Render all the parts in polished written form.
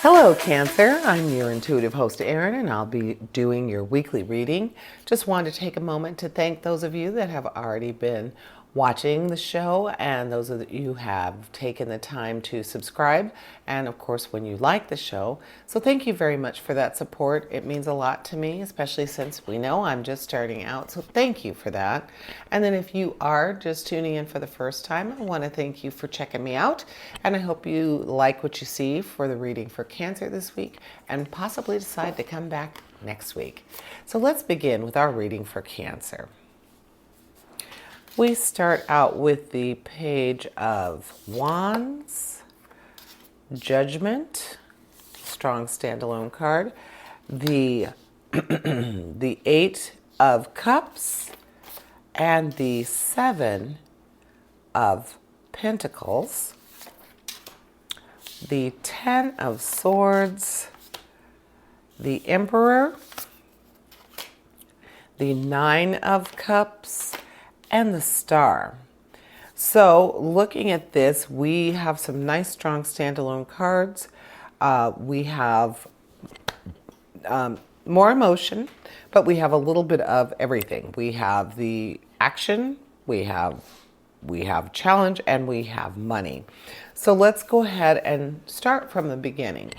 Hello, Cancer. I'm your intuitive host, Erin, and I'll be doing your weekly reading. Just wanted to take a moment to thank those of you that have already been watching the show and those of you who have taken the time to subscribe and, of course, when you like the show. So thank you very much for that support. It means a lot to me, especially since we know I'm just starting out. So thank you for that. And then if you are just tuning in for the first time, I want to thank you for checking me out. And I hope you like what you see for the reading for Cancer this week and possibly decide to come back next week. So let's begin with our reading for Cancer. We start out with the Page of Wands, Judgment, strong standalone card, the the Eight of Cups, and the Seven of Pentacles, the Ten of Swords, the Emperor, the Nine of Cups, and the Star. So looking at this, we have some nice strong standalone cards. We have more emotion, but we have a little bit of everything. We have the action, we have challenge, and we have money. So let's go ahead and start from the beginning.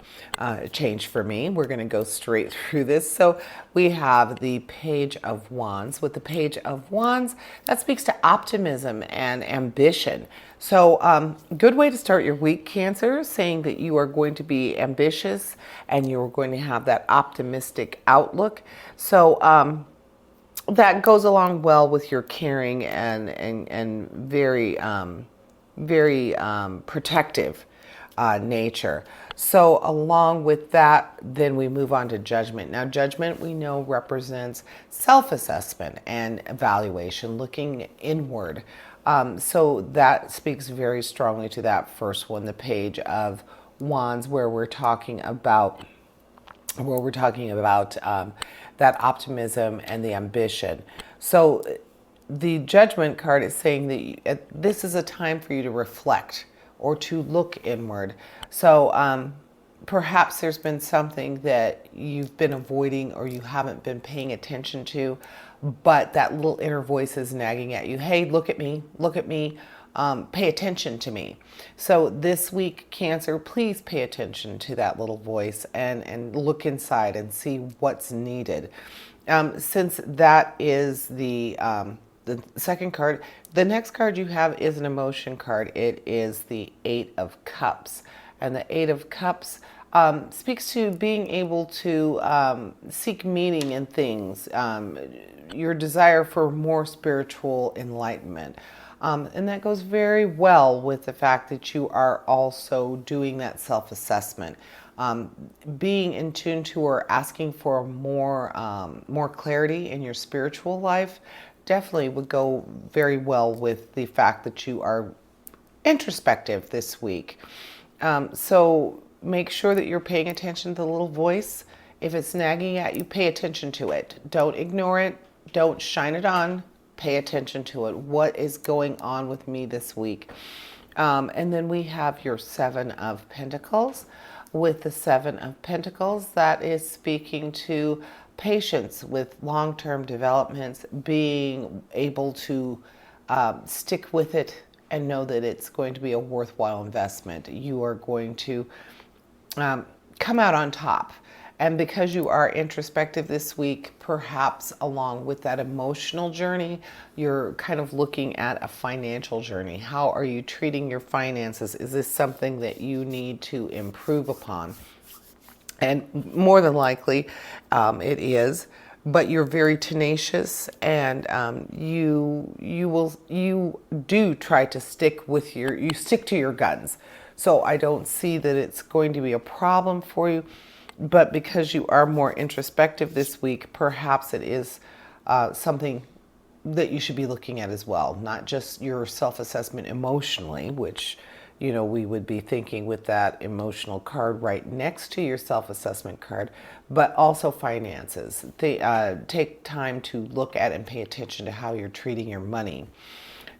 Change for me. We're going to go straight through this. So we have the Page of Wands. With the Page of Wands, that speaks to optimism and ambition. So good way to start your week, Cancer, saying that you are going to be ambitious and you're going to have that optimistic outlook. So that goes along well with your caring and very protective nature. So along with that, then we move on to Judgment. Now, Judgment we know represents self-assessment and evaluation, looking inward. So that speaks very strongly to that first one, the Page of Wands, where we're talking about that optimism and the ambition. So the Judgment card is saying that this is a time for you to reflect or to look inward. So perhaps there's been something that you've been avoiding or you haven't been paying attention to, but that little inner voice is nagging at you. Hey, look at me, pay attention to me. So this week, Cancer, please pay attention to that little voice and look inside and see what's needed. Since that is the second card, the next card you have is an emotion card. It is the Eight of Cups. And the Eight of Cups speaks to being able to seek meaning in things, your desire for more spiritual enlightenment. And that goes very well with the fact that you are also doing that self-assessment. Being in tune to or asking for more clarity in your spiritual life definitely would go very well with the fact that you are introspective this week. So make sure that you're paying attention to the little voice. If it's nagging at you, pay attention to it. Don't ignore it. Don't shine it on. Pay attention to it. What is going on with me this week? And then we have your Seven of Pentacles. With the Seven of Pentacles, that is speaking to patience with long-term developments, being able to stick with it and know that it's going to be a worthwhile investment. You are going to come out on top. And because you are introspective this week, perhaps along with that emotional journey, you're kind of looking at a financial journey. How are you treating your finances? Is this something that you need to improve upon? And more than likely, it is. But you're very tenacious, and you do try to stick to your guns. So I don't see that it's going to be a problem for you. But because you are more introspective this week, perhaps it is something that you should be looking at as well. Not just your self-assessment emotionally, which we would be thinking with that emotional card right next to your self-assessment card, but also finances. Take time to look at and pay attention to how you're treating your money.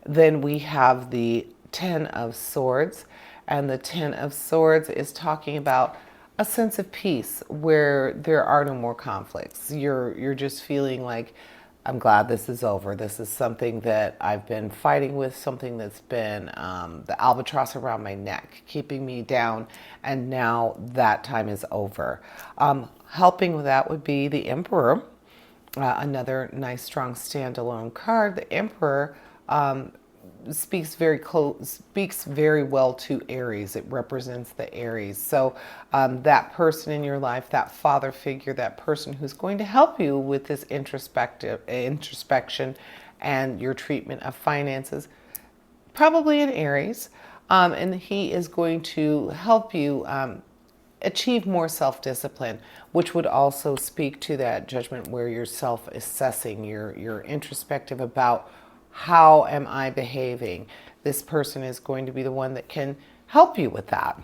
Then we have the Ten of Swords, and the Ten of Swords is talking about a sense of peace where there are no more conflicts. You're just feeling like, I'm glad this is over. This is something that I've been fighting with, something that's been the albatross around my neck, keeping me down, and now that time is over. Helping with that would be the Emperor, another nice, strong, standalone card. The Emperor speaks very well to Aries. It represents the Aries. So that person in your life, that father figure, that person who's going to help you with this introspection and your treatment of finances, probably in Aries, and he is going to help you achieve more self-discipline, which would also speak to that judgment where you're self-assessing, you're introspective about, how am I behaving? This person is going to be the one that can help you with that.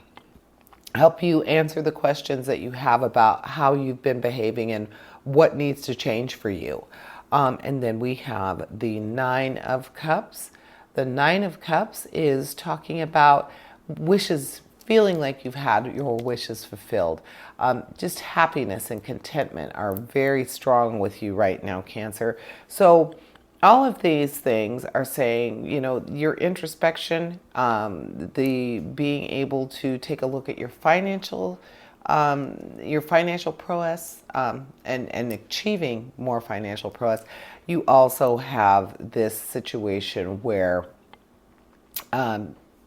Help you answer the questions that you have about how you've been behaving and what needs to change for you. And then we have the Nine of Cups. The Nine of Cups is talking about wishes, feeling like you've had your wishes fulfilled. Just happiness and contentment are very strong with you right now, Cancer. So all of these things are saying, your introspection, the being able to take a look at your financial prowess, and achieving more financial prowess. You also have this situation where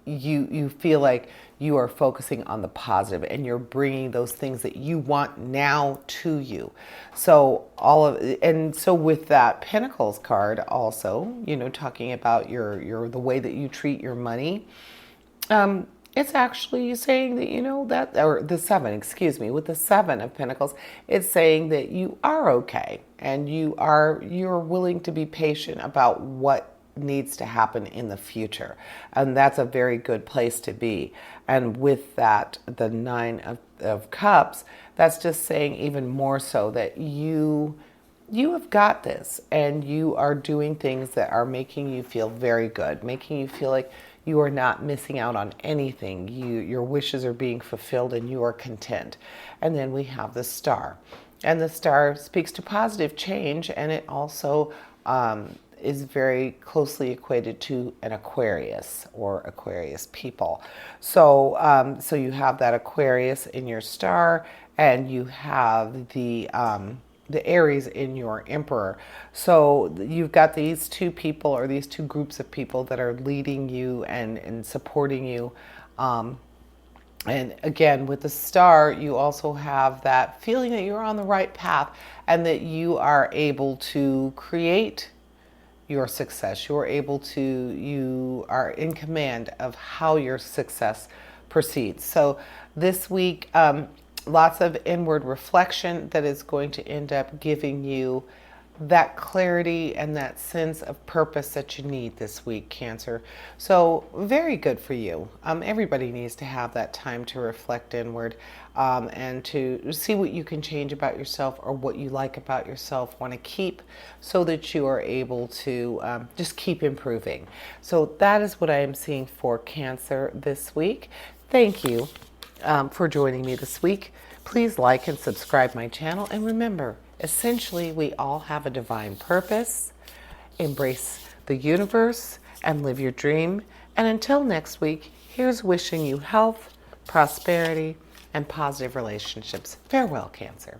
you feel like you are focusing on the positive and you're bringing those things that you want now to you. So so with that Pentacles card also, talking about the way that you treat your money, it's actually saying that, or the Seven, excuse me, with the Seven of Pentacles, it's saying that you are okay and you're willing to be patient about what needs to happen in the future, and that's a very good place to be. And with that, the Nine of Cups, that's just saying even more so that you have got this, and you are doing things that are making you feel very good, making you feel like you are not missing out on anything. Your wishes are being fulfilled and you are content. And then we have the Star, and the Star speaks to positive change, and it also is very closely equated to an Aquarius or Aquarius people. So you have that Aquarius in your Star, and you have the Aries in your Emperor. So you've got these two people, or these two groups of people, that are leading you and supporting you. And again, with the Star, you also have that feeling that you're on the right path and that you are able to create your success. You are in command of how your success proceeds. So this week, lots of inward reflection that is going to end up giving you that clarity and that sense of purpose that you need this week, Cancer. So very good for you. Everybody needs to have that time to reflect inward, and to see what you can change about yourself, or what you like about yourself, want to keep, so that you are able to just keep improving. So that is what I am seeing for Cancer this week. Thank you for joining me this week. Please like and subscribe my channel, and remember, essentially, we all have a divine purpose. Embrace the universe and live your dream. And until next week, here's wishing you health, prosperity, and positive relationships. Farewell, Cancer.